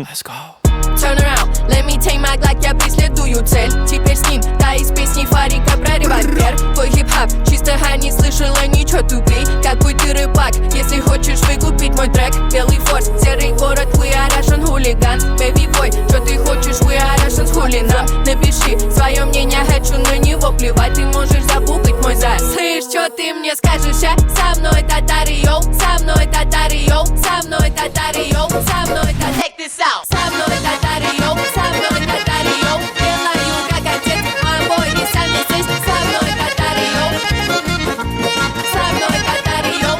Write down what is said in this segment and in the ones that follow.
Let's go. Turn around, let me take my Glock, я преследую цель. Теперь с ним, да из песни Фарика про револьвер. Твой хип-хап, чисто хай, не слышала ничего, тупей. Какой ты рыбак, если хочешь выкупить мой трек. Белый форс, серый город, we are Russian hooligan. Baby boy, что ты хочешь, we are Russians хулинам. Напиши свое мнение, хочу на него плевать. Ты можешь забугать мой зад. Слышь, что ты мне скажешь, а? Со мной татары, йоу, со мной татары, йоу, со мной татары, йоу, со мной татары. Check this out. Со мной татары, йоу, со мной татары, йоу. Делаю как отец, мамой, не сами здесь. Со мной татары, йоу, со мной татары, йоу.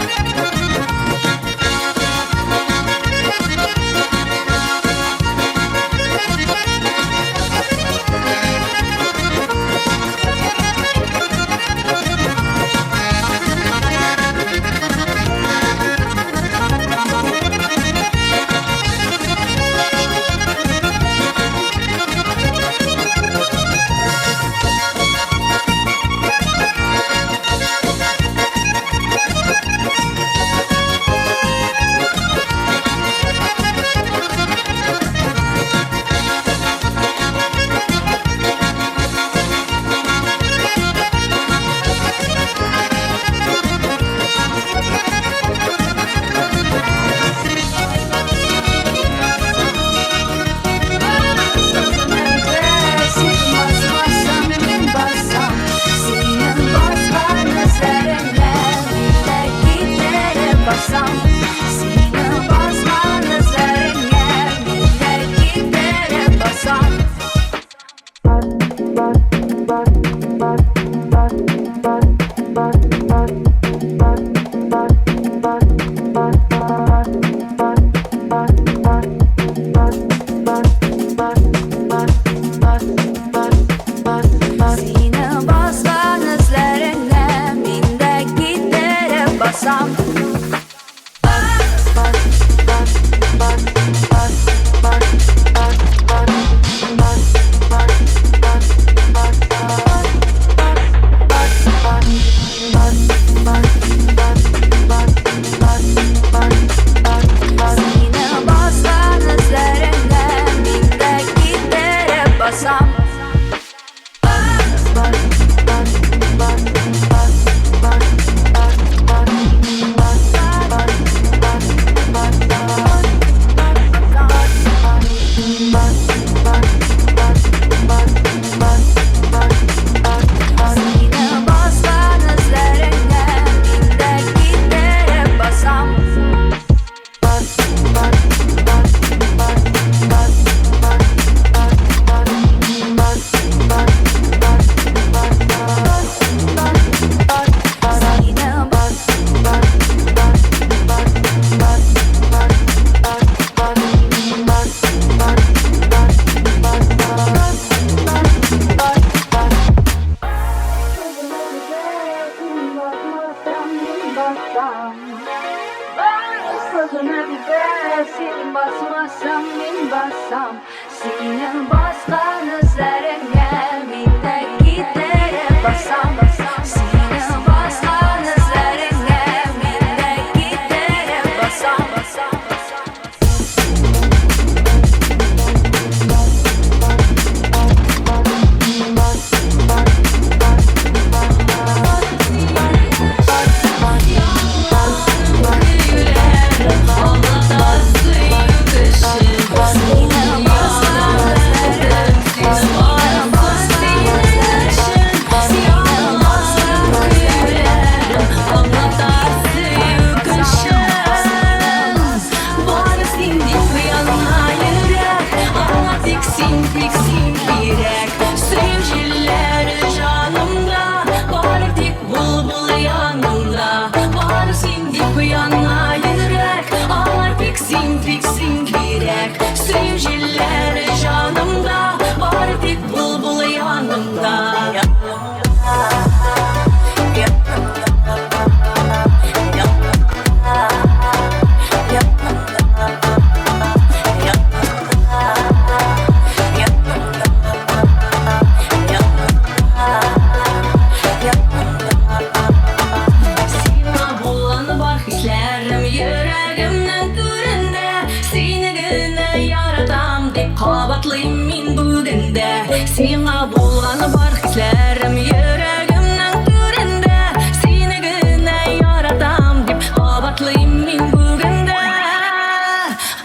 Hislerim yüreğimden türünde seni güne yaratam dip abatlıyım min bugünde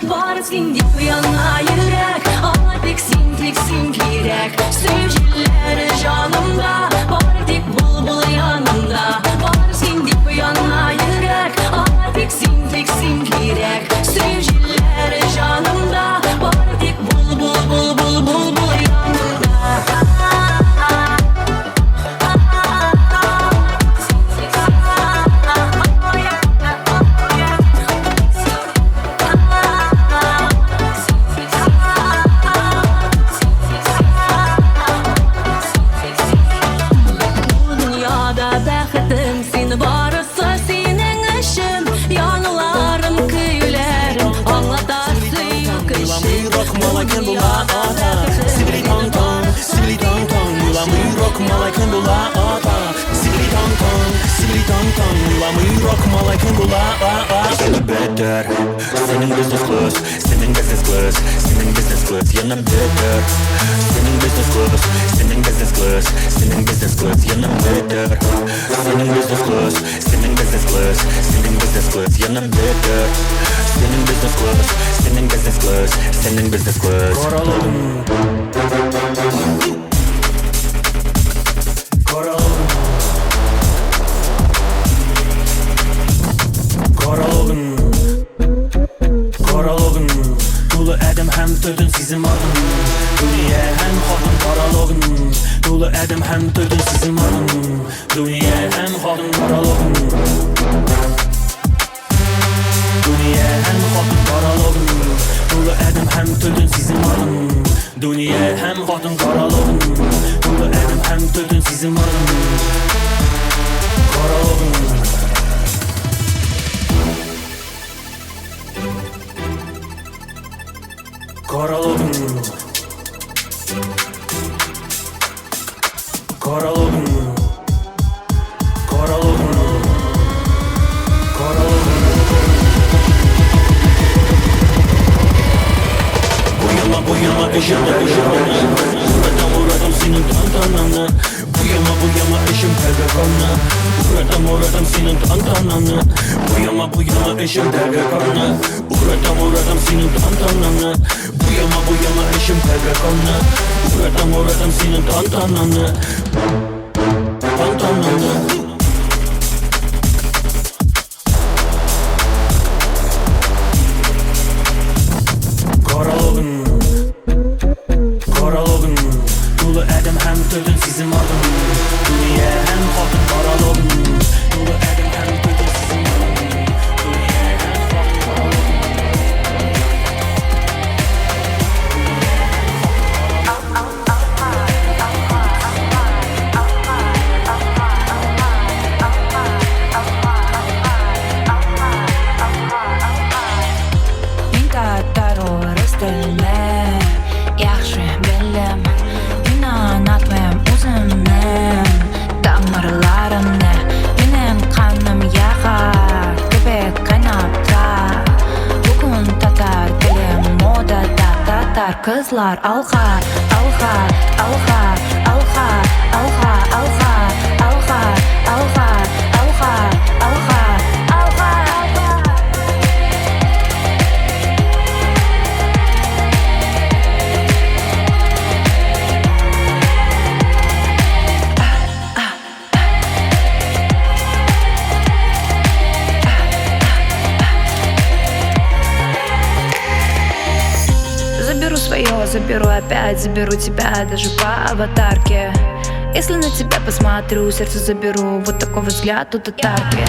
Barız gindip yana yürek Ağatik sintiksin kirek Sevgilileri canımda Bardik bulbul yanımda Barız gindip yana yürek Ağatik sintiksin kirek Sevgilileri canımda Bardik bulbul bulbul bulbul yanımda Bu dünyada bəxtim seni varsa senin işin Yanılarım, köylerim anlatar suyuk işin Rock malay kendula ata Sibili tong tong, sibili tong tong Yulamı rock malay kendula ata Sibili tong tong, sibili tong tong Yulamı rock malay kendula ata Yana better, senin business class Senin business class, senin business class Yana better, senin business class Senin business class, senin business class Yana better, senin business class Senin business class, senin business class Yana better, senin business class Senin business class, senin business class Koralım Koralım Koralım Koralım Dolu edim hem tödün sizin adın Dünya hem kadın koralım Dolu edim hem tödün sizin adın Dünya hem kadın koralım Dünya hem kadın koralım Dolu edim hem tödün sizin adın Dünya hem kadın koralım Dolu edim hem tödün sizin adın Koralım Koralım Koralım Koralım Koralım Buyama eşim Buradan senin tantananı Buyama eşim telefonla Buradan senin tantananı Buyama eşim telefonla Buradan senin tantananı Buyama eşim telefonla Buradan senin tantananı Tantananı Koralım Koralım Dolu edim hem tödün sizin adın Dünya hem kadın koralım Dolu edim hem tödün sizin adın Dünya hem kadın koralım Minta terroristime Yaxshi bilim Inanatmam o'zimnim Damirlarimni Mening qanim yaqar Kibek qaynab turar Bugun tatar dilim modada tatar Qizlar alqa, alqa, alqa, alqa, alqa, alqa, alqa, alqa, alqa, alqa, alqa Заберу свое, заберу опять, заберу тебя даже по аватарке. Если на тебя посмотрю, сердце заберу, вот такой взгляд у татарки.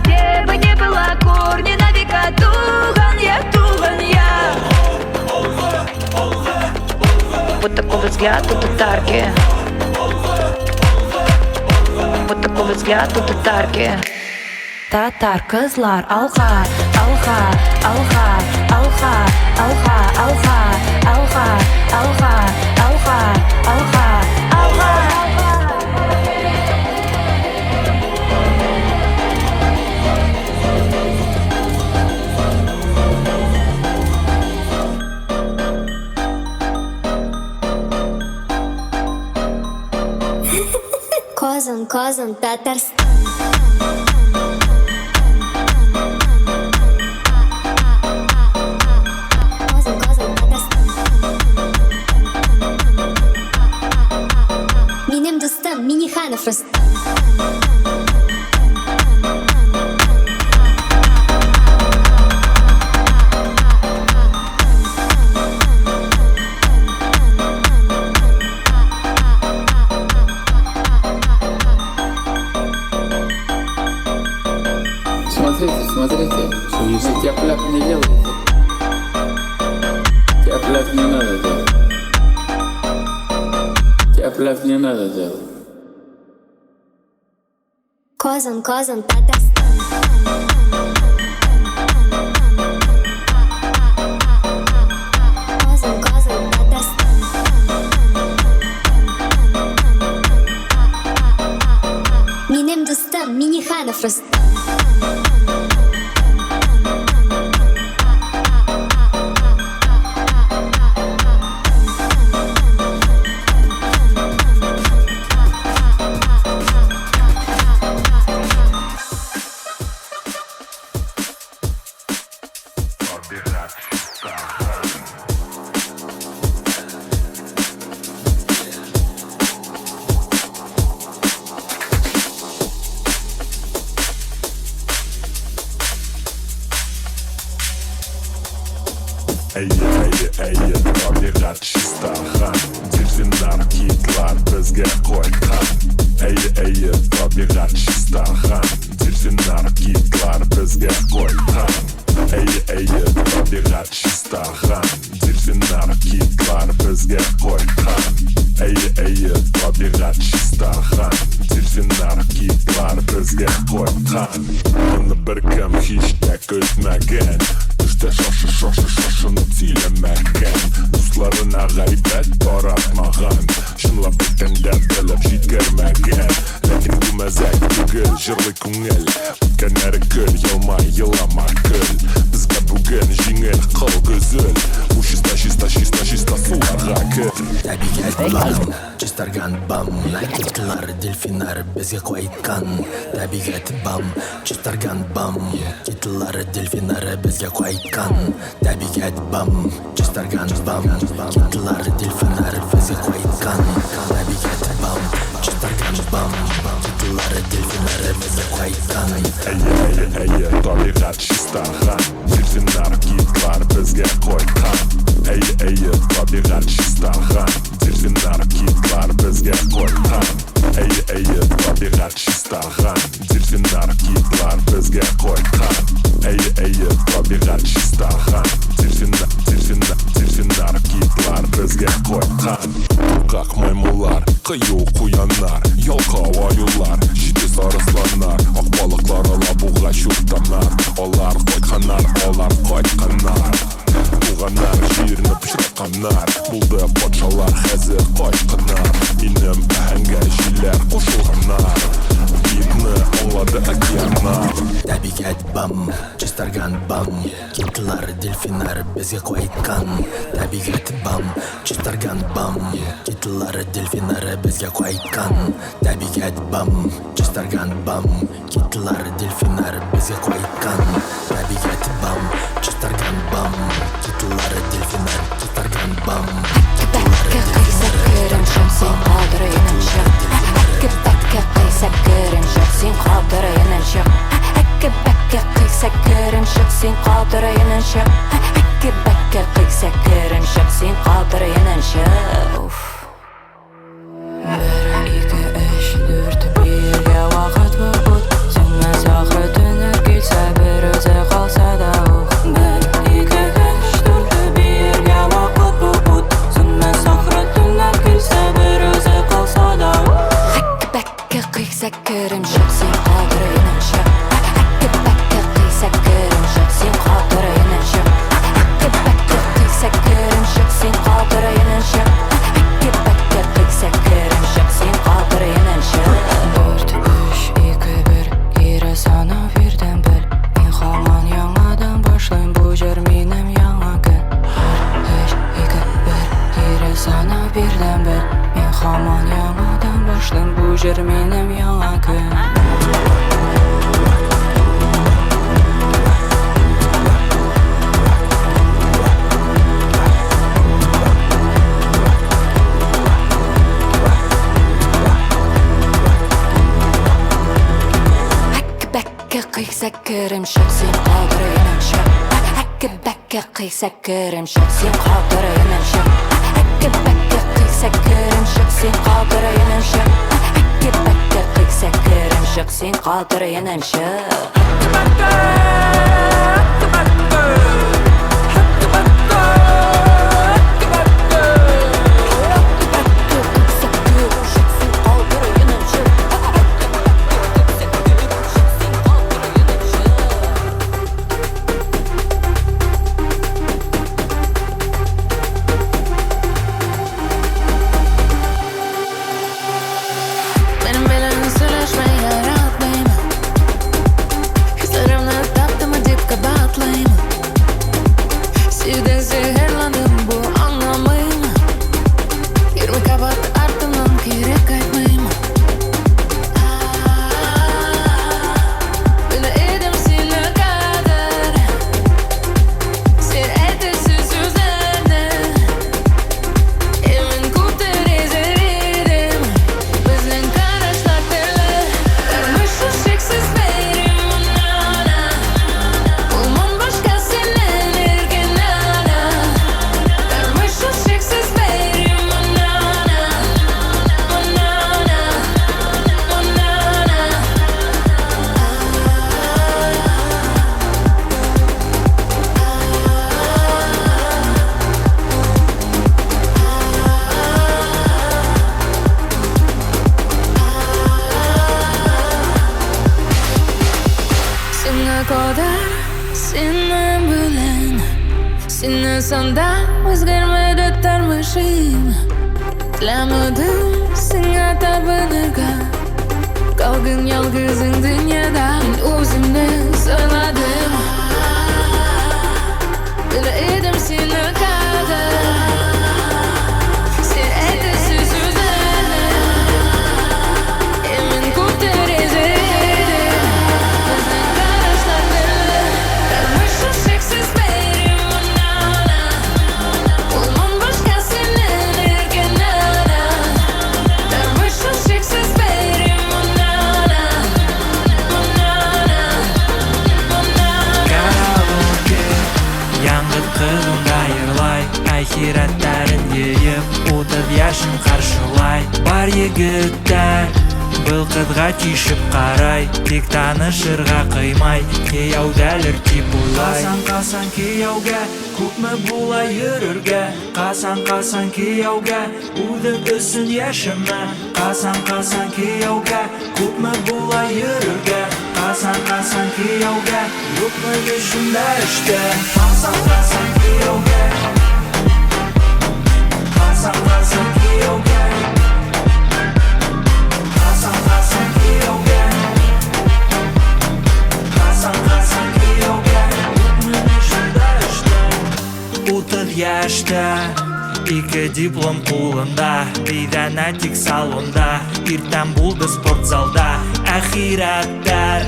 Где бы ни была корни на века, туган я. Вот такой взгляд у татарки. Вот такой взгляд у татарки. Tatar qizlar alqa, alqa, alqa, alqa, alqa, alqa, alqa, alqa, alqa, alqa, alqa. Казан, Татарстан. Минем достам, Миниханов Рустам. Смотрите, если тяп-ляп не делаете, тяп-ляп не надо делать. Тяп-ляп не надо делать. Казан, Татарстан. Казан, Татарстан. Минем достам, Миниханов Рустам. Ey, табиғат шистахан дельфиндар китлар бізге қойған Ey, табиғат шистахан дельфиндар китлар бізге қойған Ey, табиғат шистахан дельфиндар китлар бізге қойған Ey, табиғат шистахан дельфиндар китлар бізге қойған Мұны бір кім хиштек өтмәген Düşte şaşı tilemeken Dostlarına gaybet taratmağın Şınla bitende bilip jitgermegen Lakin bu mezek bugün jırlı küngel Ötkenleri gül yılama gül Bizge bugün jingel kıl gözül Bu şista sularga kül Tabiat bam, çistargan bam Kitlar, delfinar bizge koykan Tabiat bam, çistargan bam Kitlar, delfinar bizge koykan Tabiat bam, çistargan bam Kitlar, delfinar bizge koykan Tabiat bam, çistargan bam Kitlar, delfinar bizge koykan Ey, tabiğat şistahan Delfinar kitlar bizge koykan Ey, tabiğat şistahan Delfinar kitlar bizge koykan Ey, tabiğat şistahan Delfinar kitlar bizge koykan Ey, tabiğat şistahan Delfinar kitlar bizge koykan Как маймылар, кыю куяннар Ялкау аюлар, житез арысланар Ак балыклар алабуга чуртанар Олар койтканар Туганнар, жирні пішрақанар Булды патшалар, хәзір қойтканар Минем әңгә жилер қошылганар Битні аңлады океанар Tabiat bam, çistargan bam Kitlar, delfinar bizge koykan Tabiat bam, çistargan bam Kitlar, delfinar bizge koykan Tabiat bam, çistargan bam Kitlar, delfinar bizge koykan Tabiat bam, çistargan bam Kitlar, delfinar çistargan bam Birden bir, men hamon yamadan başlayım bu jür menem qiysa kirimshik sen qoldirganimshik Hakka bakka qiysa kirimshik sen qoldirganimshik Hakka bakka qiysa kirimshik sen qoldirganimshik Hakka bakka qiysa kirimshik sen qoldirganimshik Sondan o'zgarmaydi tarmishim Tilamadim senga tapinirga Qolgin yolg'izing dunyoda Men o'zimni so'yladim Bilar edim seni qadr Sen aytasiz so'zlarni Men ko'p deraza edim Bizning qarashlarni Tarmishim cheksiz Hayratlarin yeyib, o'tib yashin qarshilay Bar yigitlar bilqitga tishib qaray Tek tanishirga qiymay, kiyovdalir deb o'ylay Qasan kiyovga, ko'pmi bo'lay yururga Qasan kiyovga, o'zim o'sin yashima Qasan kiyovga, ko'pmi bo'lay yururga Qasan kiyovga, yo'qmi shunda ishda Qasan kiyovga Qasan kiyovga Qasan kiyovga Qasan kiyovga Yo'qmi shunda ishda 30 yoshda Ikki diplom qo'limda Bidanatik salonda Ertan bo'ldi sport zalda Axiratlar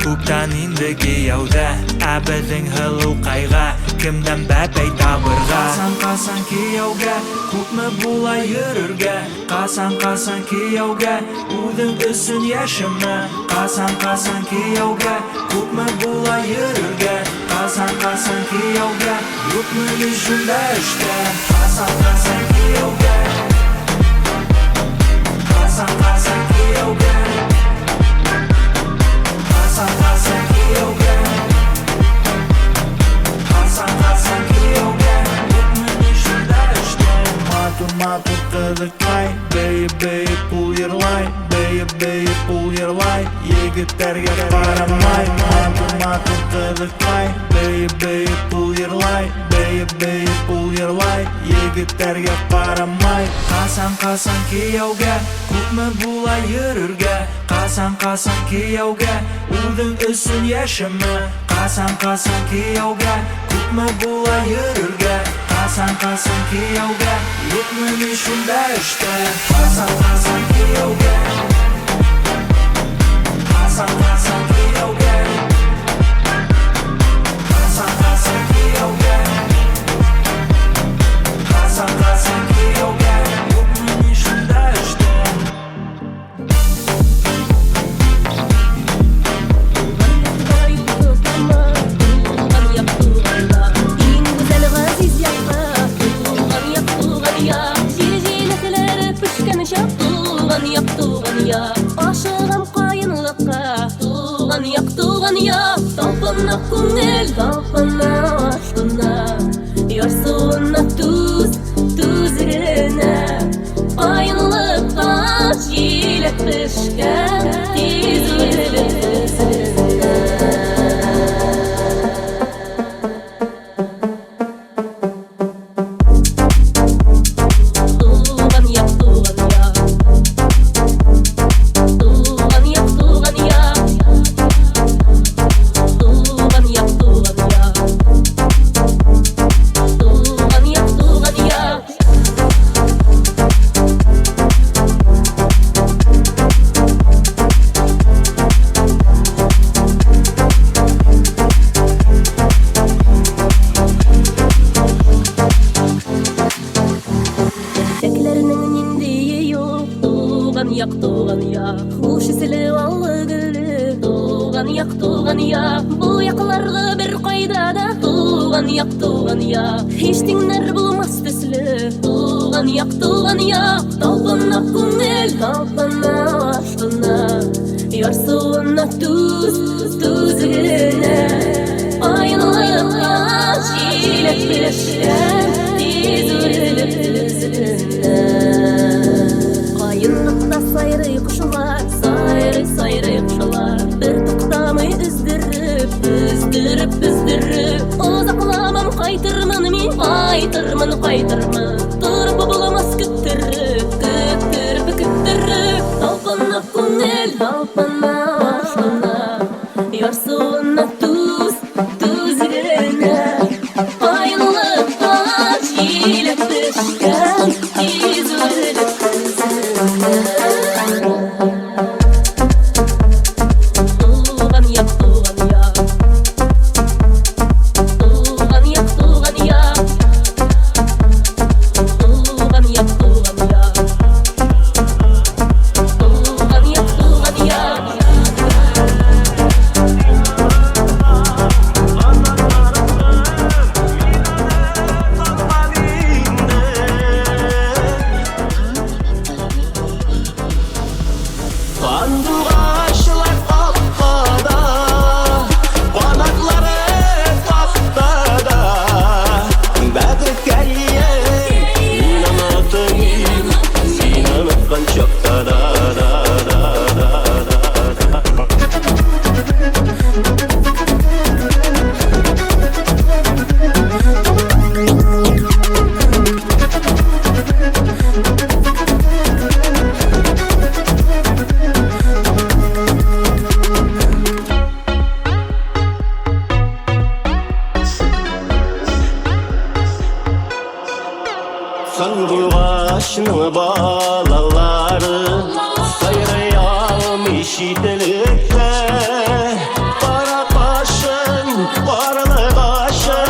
Ko'pdan endi kiyovda Abading hilov qayg'a Kimdan babay tabirga Qasan kiyovga Ko'pmi bo'lay yururga Qasan kiyovga O'zim o'sin yashima Qasan kiyovga Ko'pmi bo'lay yururga Qasan kiyovga Yo'qmi shunda ishda Qasan kiyovga Qasan kiyovga Qasan kiyovga Qasan kiyovga Yo'qmi shunda ishda Matu qiziqlay Baby pull your line Baby pull your line Yigitlarga qaramay Matu qiziqlay Baby pull your line Baby pull your line Yigitlarga qaramay Qasan kiyovga Ko'pmi bo'lay yururga Qasan kiyovga O'zim o'sin yashima Qasan kiyovga Ko'pmi bo'lay yururga Qasan kiyovga Yo'qmi shunda ishda Qasan kiyovga Qasan kiyovga Qasan kiyovga Qasan kiyovga Yo'qmi shunda ishda Dalgana күңел, талпына аштына Ярсуына туз, түзгенә Айнлыкка җиләк пешкән Тиз үлеп үзенә Туган як Туган як Туган як Туган як Хуш исле аллы гөле Туган як Бу якларга бер кайда да Туган як Һич тиңнәр булмас төсле Туган як Талпына күңел, талпына аштына Ярсуына туз, түзгенә Айнлыкка җиләк пешкән Тиз үлеп үзенә Кайынлыкта сайрый кушылар, сайрый кушылар Бер туктамый үздереп Озакламам кайтырмын мин, кайтырмын Торып буламас көттереп Талпына күңел, талпына аштына Ярсуына туз, түзгенә Айнлыкка җиләк пешкән Тиз үлеп үзенә Туган як Sandığaçның балалары Сайрый алмыш ителекте Бара башын, барлы башын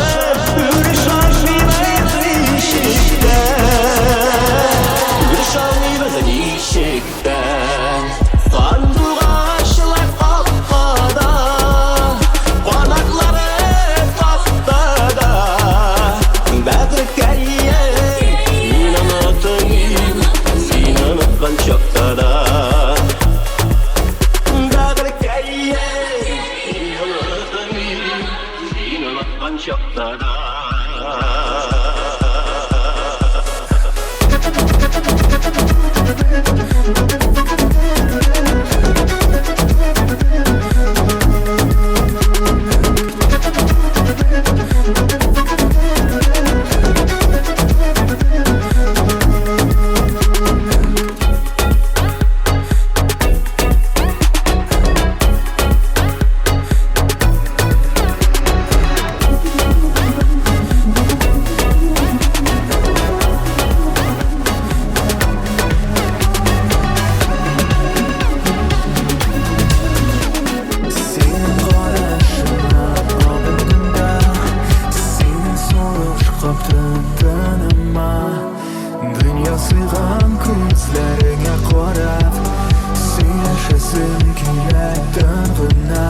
Үреш ашмайды ишекте Үреш алмайды ишекте Сандığaçlar капкада Канатлары тактада Бәдір кәрие Чоктада Бәдір кәрие Син ұнатқан чоктада Dünya sığan күзләреңә карап Сөйләшәсем килә таңгына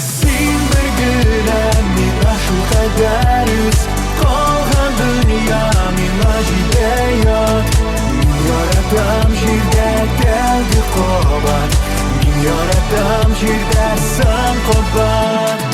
Син бер генә миңа шулкадәр үз Калган дөнья миңа җитә ят Мин яратам җирдә тәлге кабат Мин яратам җирдә сан кабат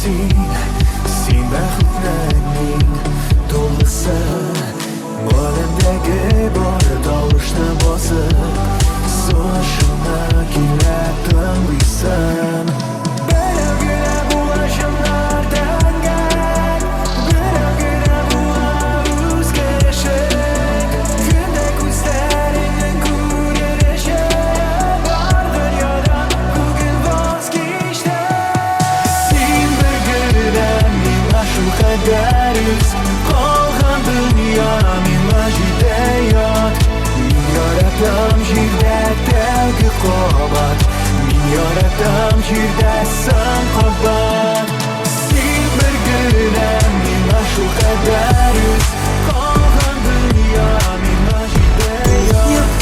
Sen bäxtlerning to'lg'isi Bo'limdagi bor tovushni bosib So'shimni kelib tinglaysan Birgina bu ashimlardan gap Birgina bu o'zgarishing Kunda ko'zlaringning ko'rinishi Bor dunyodan bugun voz kechdim Sen birgina menga shu qadar yuz Qolgan dunyo menga juda yot Men yaratam yerda tagi qobat Men yaratam yerda san qobat Sen birgina menga shu qadar yuz Qolgan dunyo menga juda yot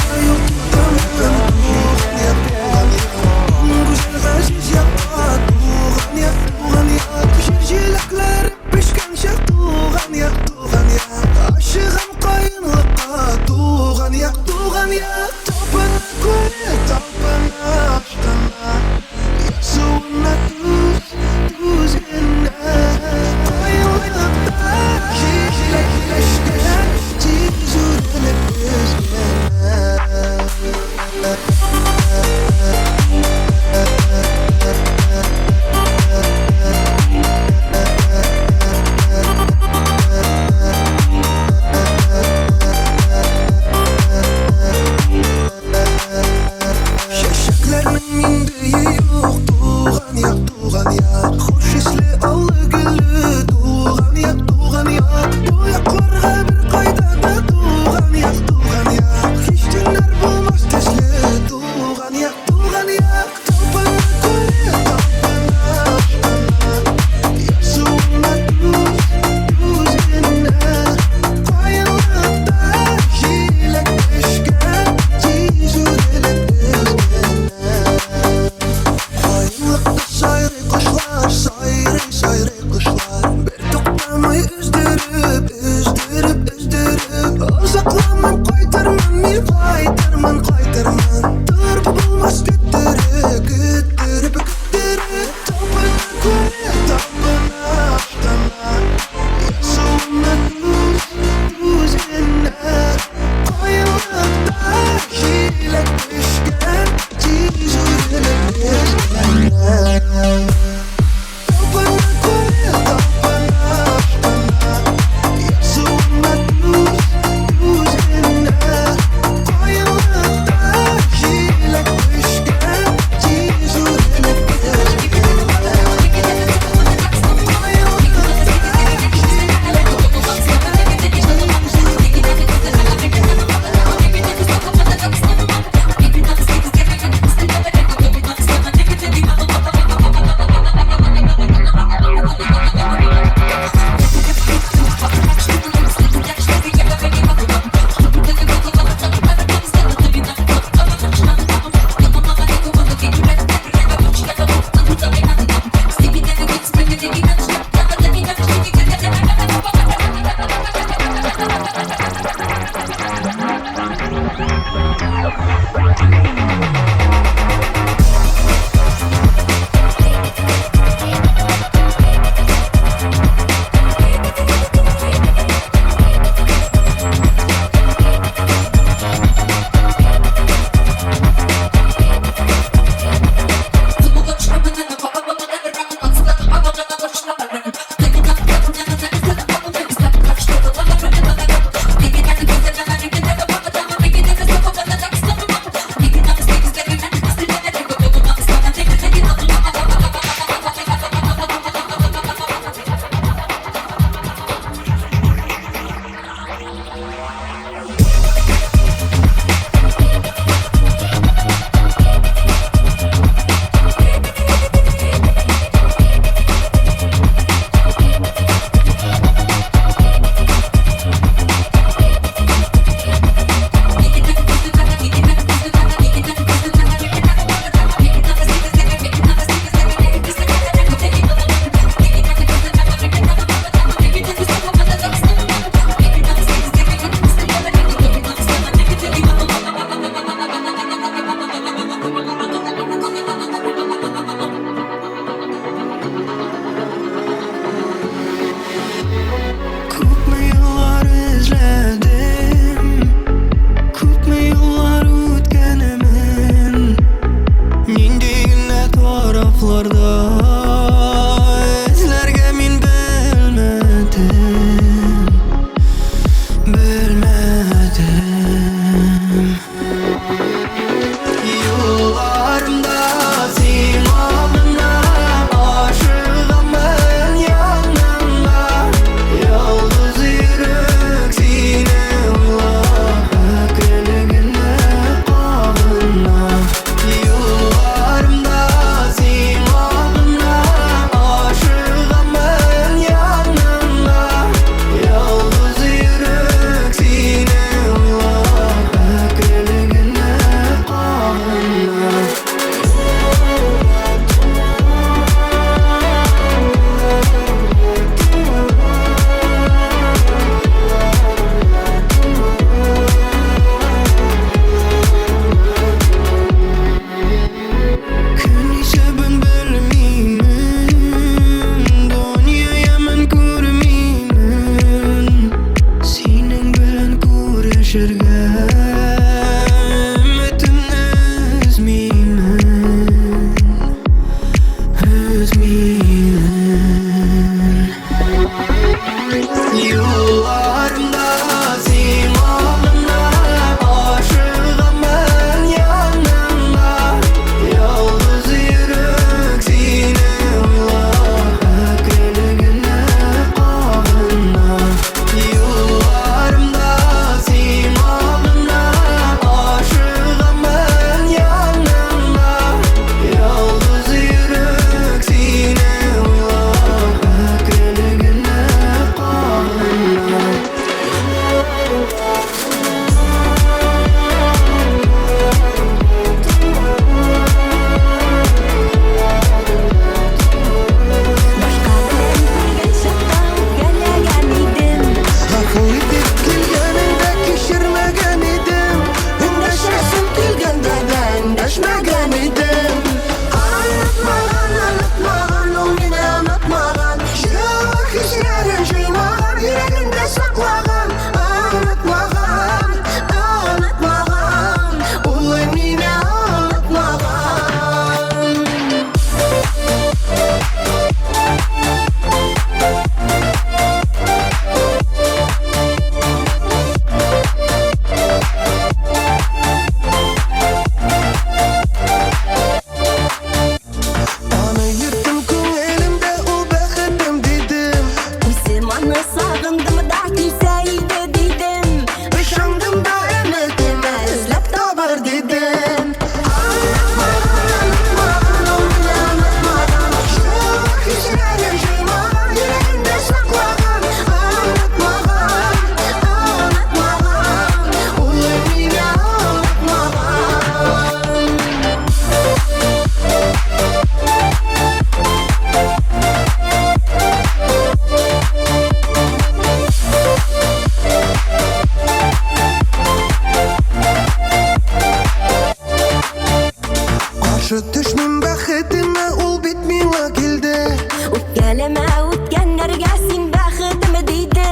Әлемә үткәннәргә син бәхетем диде.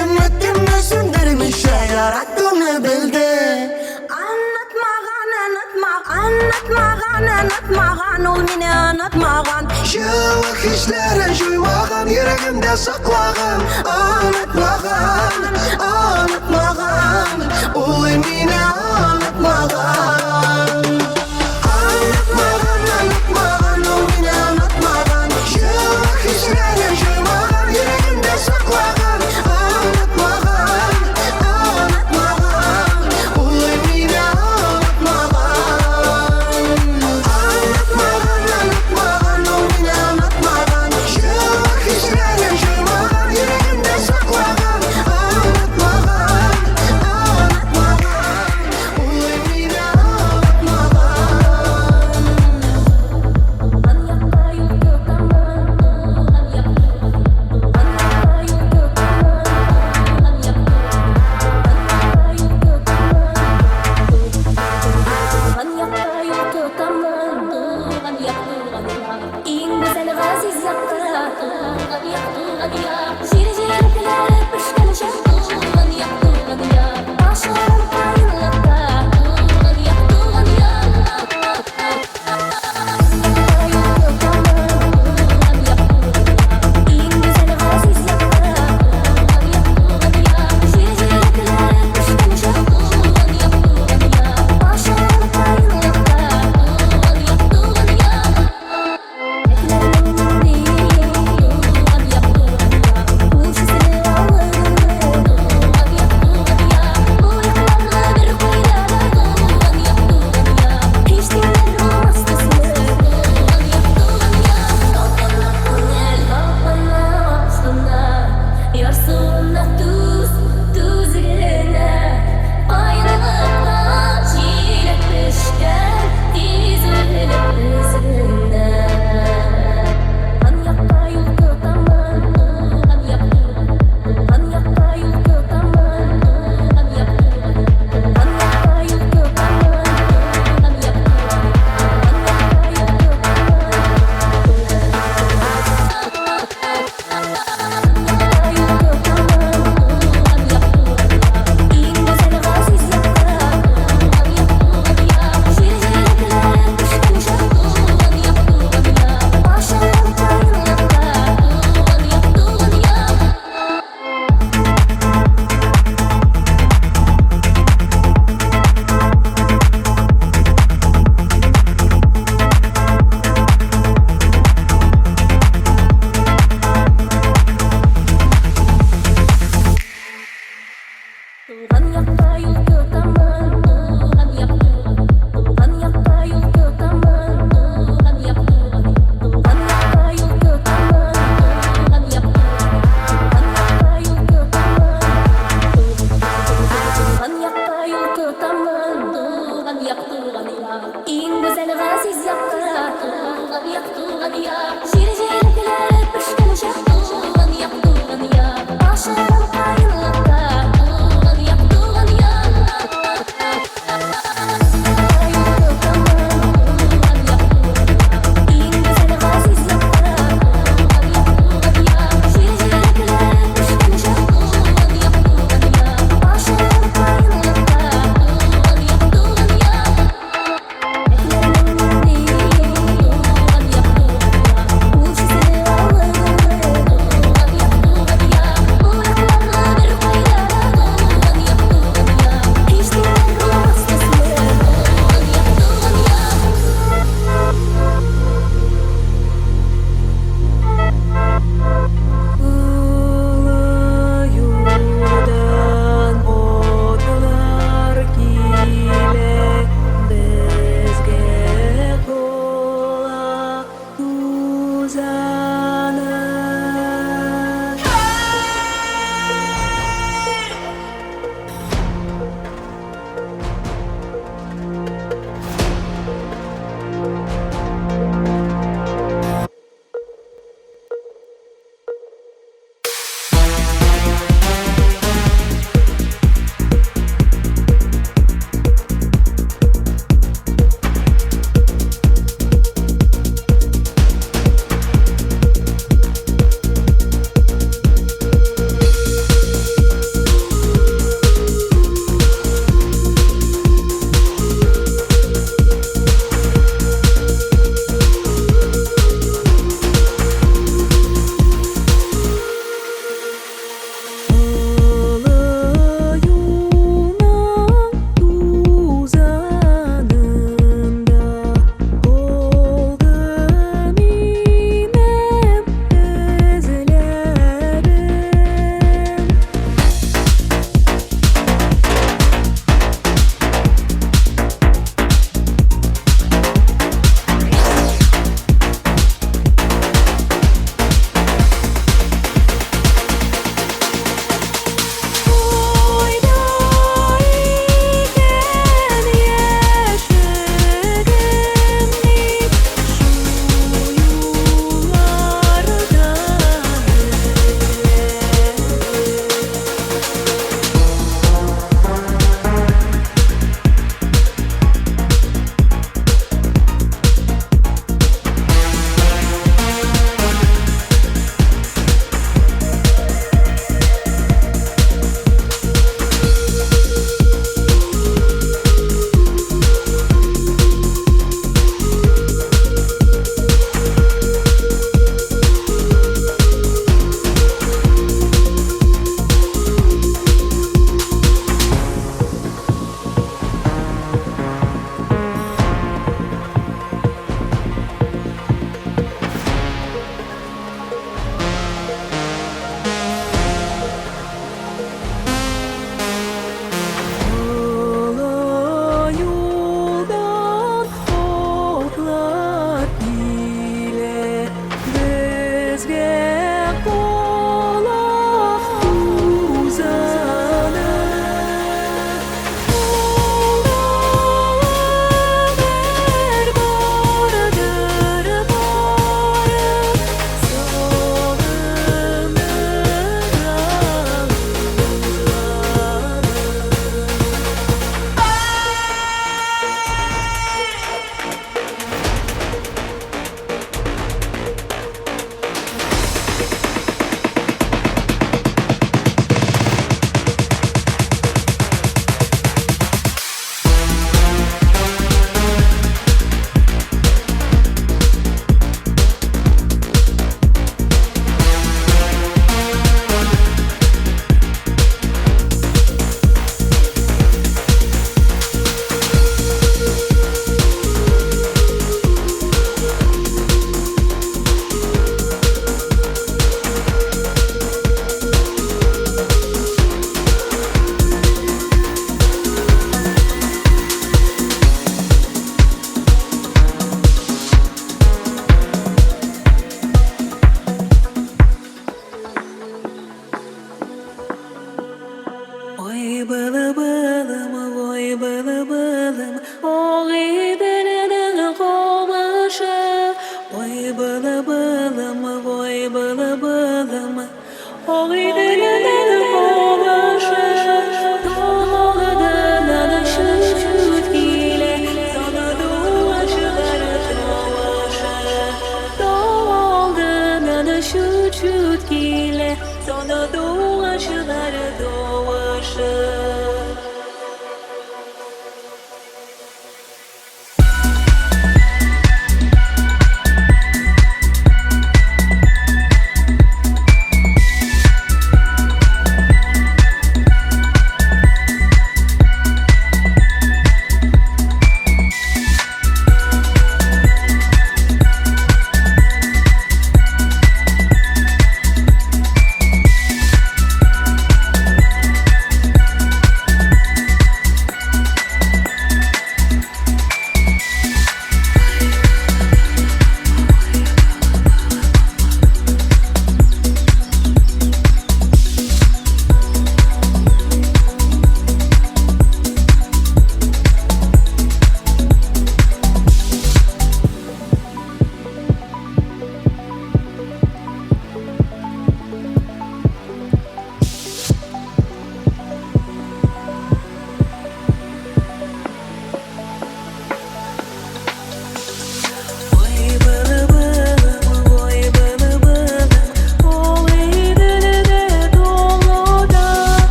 Өмметімді сөндірмеші яратуны білді. Anlatmаған, ул мине anlatмаған. Жылы хислерін жоймаған, ерегімде сақлаған. Anlatмаған, ул мине anlatмаған. Anlatмаған, ул мине anlatмаған. Жылы хислерін жоймаған, ерегімде сақлаған. Anlatмаған, ул мине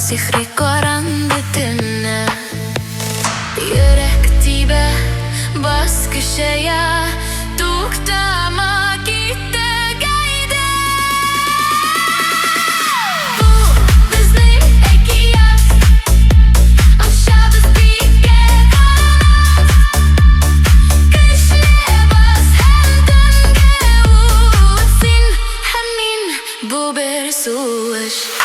Sihri korandı tünne Yürek tibe bas köşeye Tuktama gitti gaydi Bu bizim ekiyat Aşağıda birge kanat Kışlıya bas hem döngü Utsin hemin bu bir suış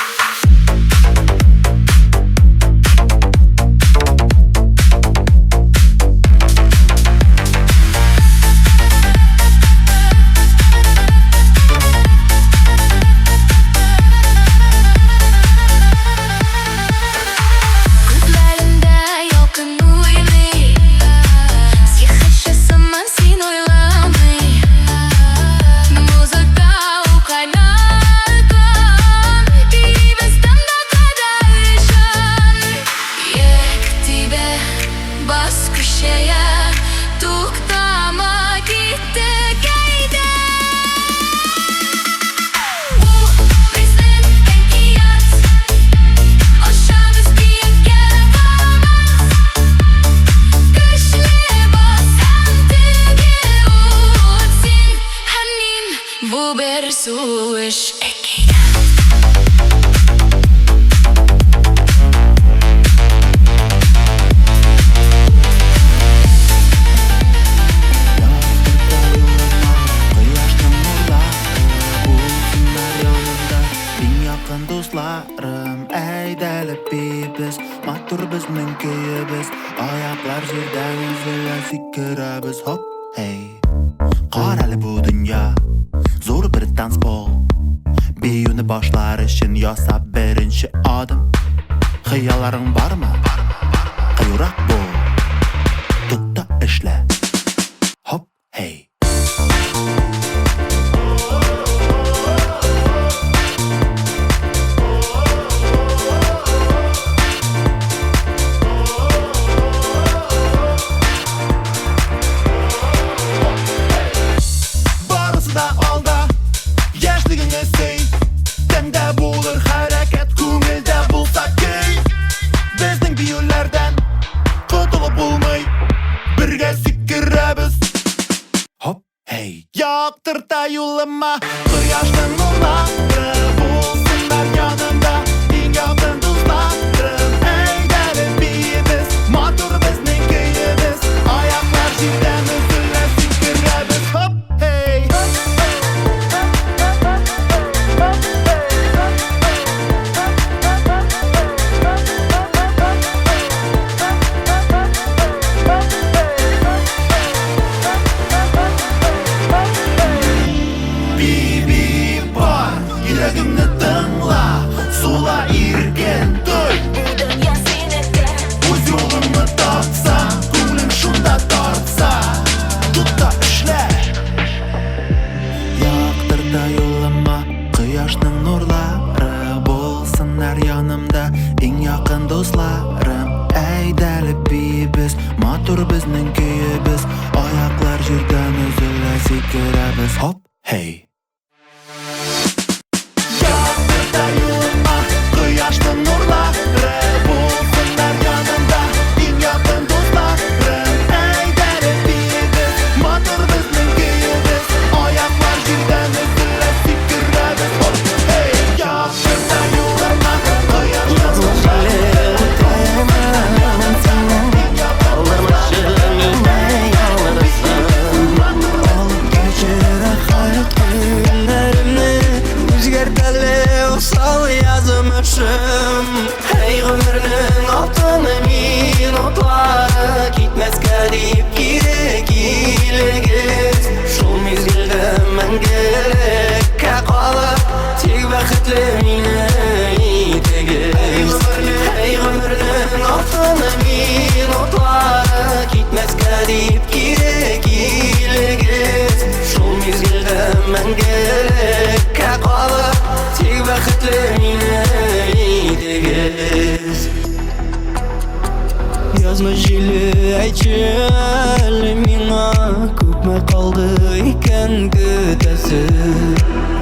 Yazma jili ayçil Mina күпме kaldı iken kütesi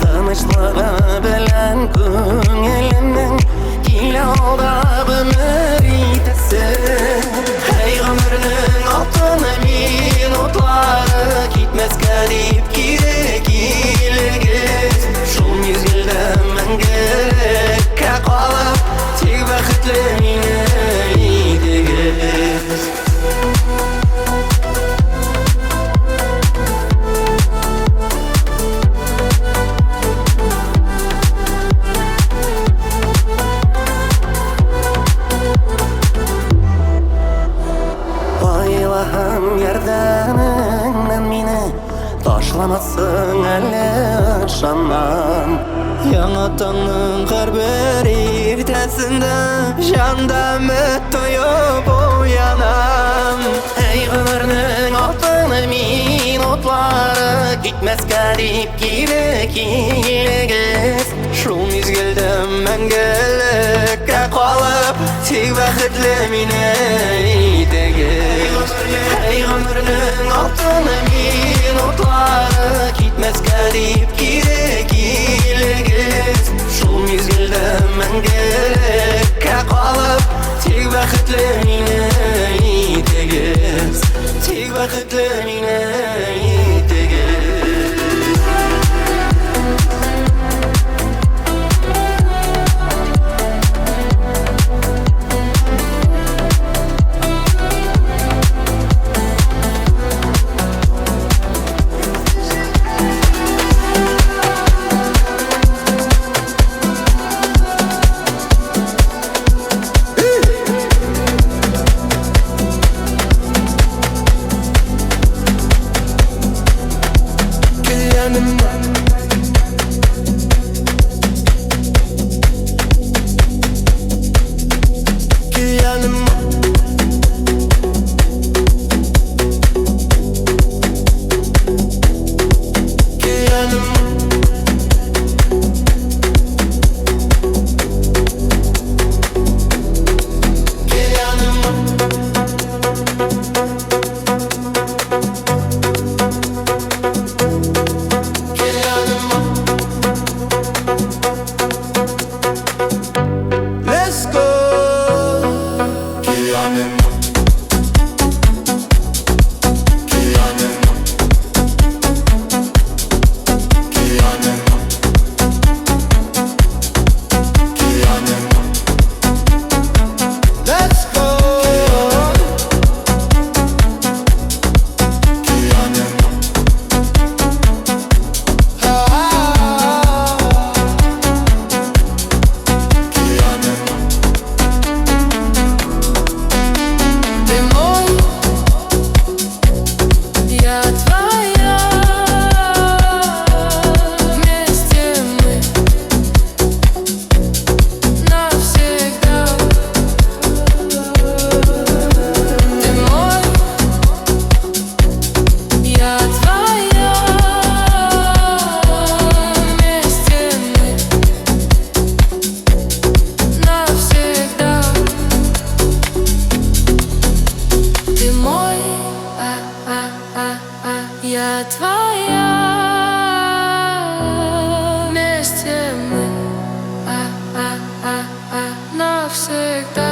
Tanışlığı bilen көңелімнің Киле алда сақламассың әлі жаннан. Яңа таңның әрбір ертесінде жанда үміт тойып оянам. Ей ғұмырның алтын минутлары кетмеске деп келегіз. Шул мезгілді мәңгілікке қалып тек бақытлы мені етегіз. Ей ғұмырның алтын минутлары кетмеске деп келегіз. Шул мезгілді мәңгілікке қалып тек бақытлы мені етегіз. Тек бақытлы мені етегіз. Я твоя, вместе мы навсегда.